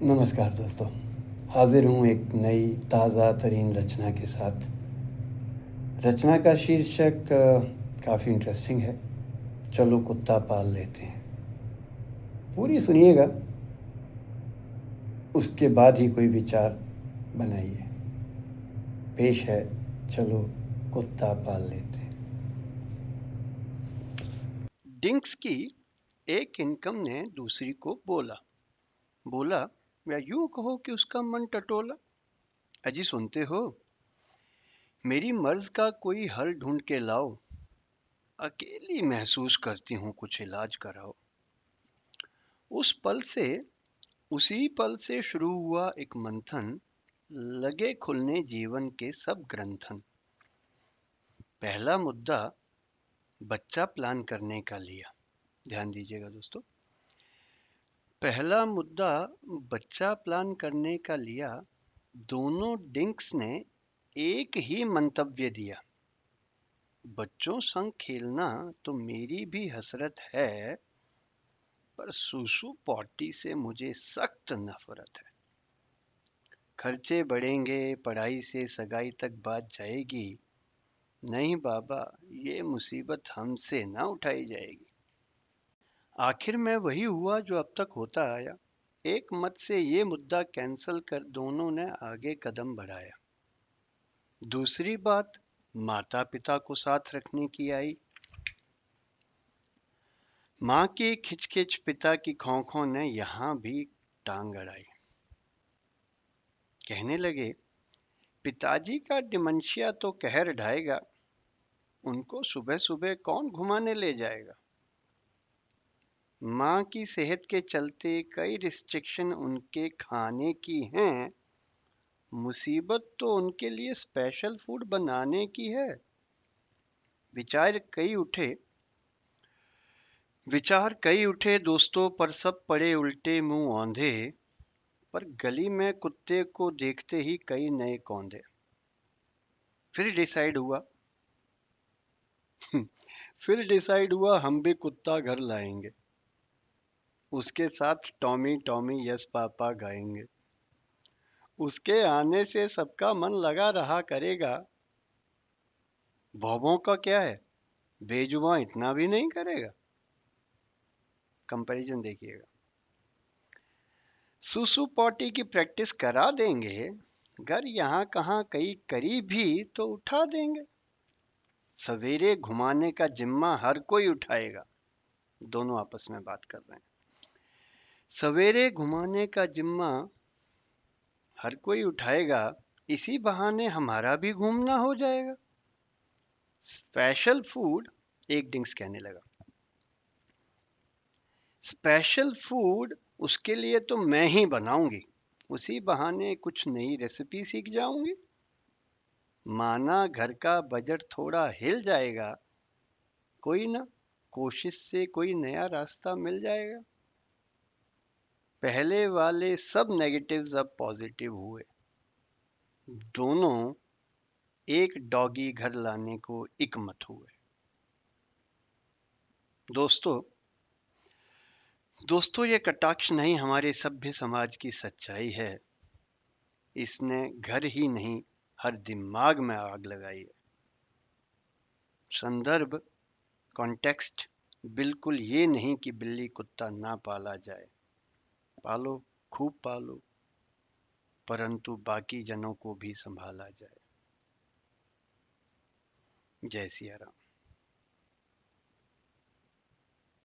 नमस्कार दोस्तों, हाज़िर हूँ एक नई ताज़ा तरीन रचना के साथ। रचना का शीर्षक काफ़ी इंटरेस्टिंग है, चलो कुत्ता पाल लेते हैं। पूरी सुनिएगा, उसके बाद ही कोई विचार बनाइए। पेश है, चलो कुत्ता पाल लेते हैं। डिंक्स की एक इनकम ने दूसरी को बोला बोला या यूं कहो कि उसका मन टटोला। अजी सुनते हो, मेरी मर्ज का कोई हल ढूंढ के लाओ, अकेली महसूस करती हूँ, कुछ इलाज कराओ। उस पल से उसी पल से शुरू हुआ एक मंथन, लगे खुलने जीवन के सब ग्रंथन। पहला मुद्दा बच्चा प्लान करने का लिया। ध्यान दीजिएगा दोस्तों, पहला मुद्दा बच्चा प्लान करने का लिया। दोनों डिंक्स ने एक ही मंतव्य दिया, बच्चों संग खेलना तो मेरी भी हसरत है, पर सूसू पॉटी से मुझे सख्त नफरत है। खर्चे बढ़ेंगे, पढ़ाई से सगाई तक बात जाएगी, नहीं बाबा, ये मुसीबत हमसे ना उठाई जाएगी। आखिर में वही हुआ जो अब तक होता आया। एक मत से ये मुद्दा कैंसल कर दोनों ने आगे कदम बढ़ाया। दूसरी बात माता पिता को साथ रखने की आई। माँ की खिचखिच, पिता की खौं ने यहां भी टांग अड़ाई। कहने लगे, पिताजी का डिमेंशिया तो कहर ढाएगा, उनको सुबह सुबह कौन घुमाने ले जाएगा। माँ की सेहत के चलते कई रिस्ट्रिक्शन उनके खाने की हैं, मुसीबत तो उनके लिए स्पेशल फूड बनाने की है। विचार कई उठे विचार कई उठे दोस्तों, पर सब पड़े उल्टे मुंह औंधे। पर गली में कुत्ते को देखते ही कई नए कौंधे। फिर डिसाइड हुआ फिर डिसाइड हुआ हम भी कुत्ता घर लाएंगे, उसके साथ टॉमी टॉमी यस पापा गाएंगे। उसके आने से सबका मन लगा रहा करेगा, भौभों का क्या है, बेजुबां इतना भी नहीं करेगा। कंपैरिजन देखिएगा। सुसु पॉटी की प्रैक्टिस करा देंगे, घर यहाँ कहाँ कई करीब भी तो उठा देंगे। सवेरे घुमाने का जिम्मा हर कोई उठाएगा। दोनों आपस में बात कर रहे हैं। सवेरे घुमाने का जिम्मा हर कोई उठाएगा, इसी बहाने हमारा भी घूमना हो जाएगा। स्पेशल फूड, एक डिंक्स कहने लगा, स्पेशल फूड उसके लिए तो मैं ही बनाऊंगी, उसी बहाने कुछ नई रेसिपी सीख जाऊंगी। माना घर का बजट थोड़ा हिल जाएगा, कोई ना, कोशिश से कोई नया रास्ता मिल जाएगा। पहले वाले सब नेगेटिव्स अब पॉजिटिव हुए। दोनों एक डॉगी घर लाने को एकमत हुए। दोस्तों दोस्तों ये कटाक्ष नहीं, हमारे सभ्य समाज की सच्चाई है। इसने घर ही नहीं, हर दिमाग में आग लगाई है। संदर्भ, कॉन्टेक्स्ट बिल्कुल ये नहीं कि बिल्ली कुत्ता ना पाला जाए, पालो, खूब पालो, परंतु बाकी जनों को भी संभाला जाए। जय सिया राम।